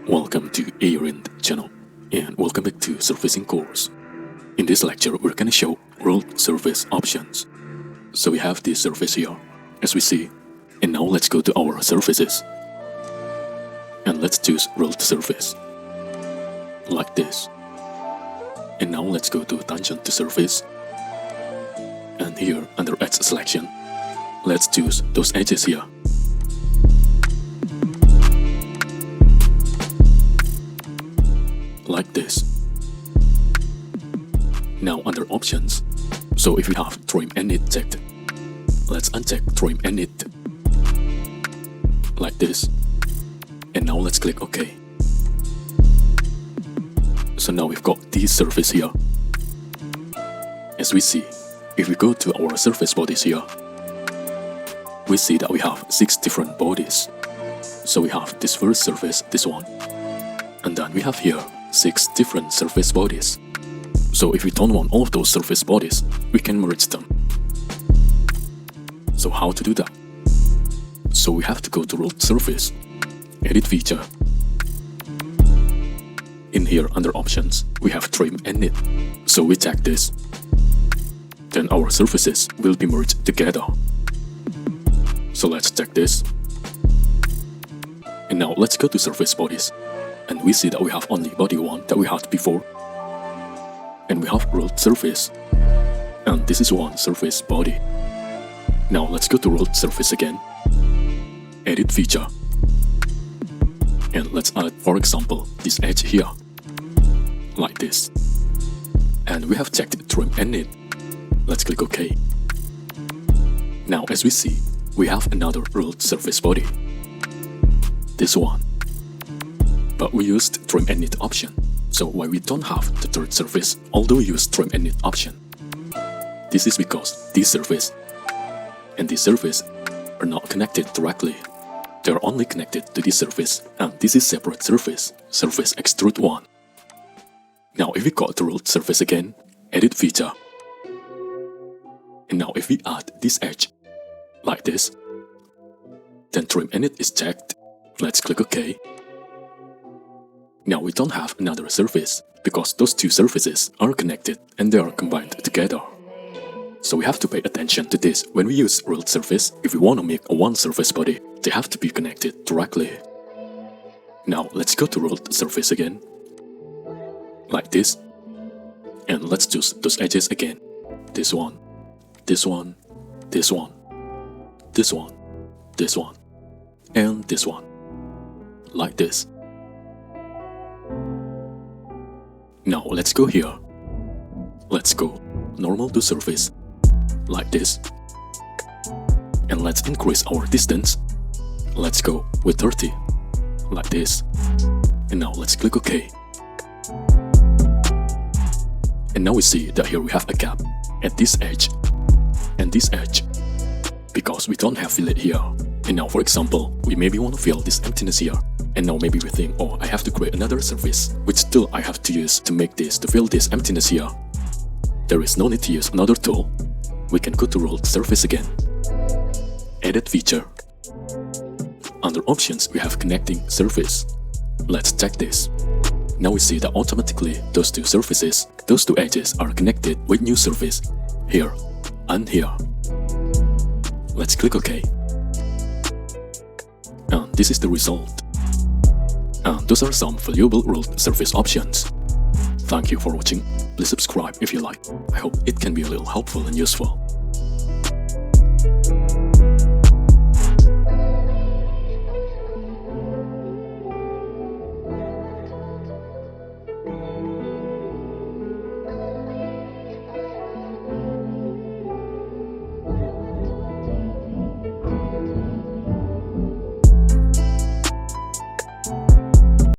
Welcome to AER Int channel and welcome back to Surfacing course. In this lecture we're gonna show rolled surface options. So we have this surface here as we see, and now let's go to our surfaces and let's choose rolled surface like this. And now let's go to tangent to surface, and here under edge selection let's choose those edges here. Like this. Now under options, so if we have trim and knit checked, let's uncheck trim and knit like this, and now let's click OK. So now we've got this surface here. As we see, if we go to our surface bodies here, we see that we have 6 different bodies. So we have this first surface, this one, and then we have here 6 different surface bodies. So if we don't want all of those surface bodies, we can merge them. So how to do that? So we have to go to rolled surface, edit feature. In here under options, we have trim and knit. So we check this. Then our surfaces will be merged together. So let's check this. And now let's go to surface bodies. And we see that we have only body 1 that we had before. And we have rolled surface. And this is one surface body. Now let's go to rolled surface again. Edit feature. And let's add, for example, this edge here. Like this. And we have checked trim and knit. Let's click OK. Now as we see, we have another rolled surface body. This one. But we used trim and knit option, so why we don't have the third surface although we use trim and knit option? This is because this surface and this surface are not connected directly. They are only connected to this surface, and this is separate surface, surface extrude 1. Now if we go to rolled surface again, edit feature. And now if we add this edge, like this, then trim and knit is checked. Let's click OK. Now we don't have another surface because those 2 surfaces are connected and they are combined together. So we have to pay attention to this when we use rolled surface. If we want to make a one surface body, they have to be connected directly. Now let's go to rolled surface again, like this, and let's choose those edges again. This one, this one, this one, this one, this one, and this one, like this. Now let's go here. Let's go normal to surface, like this. And let's increase our distance. Let's go with 30, like this. And now let's click OK. And now we see that here we have a gap at this edge and this edge, because we don't have fillet here. And now for example, we maybe want to fill this emptiness here. And now maybe we think, oh, I have to create another surface, which still I have to use to make this, to fill this emptiness here. There is no need to use another tool. We can go to rolled surface again. Edit feature. Under options, we have connecting surface. Let's check this. Now we see that automatically those 2 surfaces, those 2 edges are connected with new surface here and here. Let's click OK. And this is the result. And those are some valuable rolled surface options. Thank you for watching. Please subscribe if you like. I hope it can be a little helpful and useful.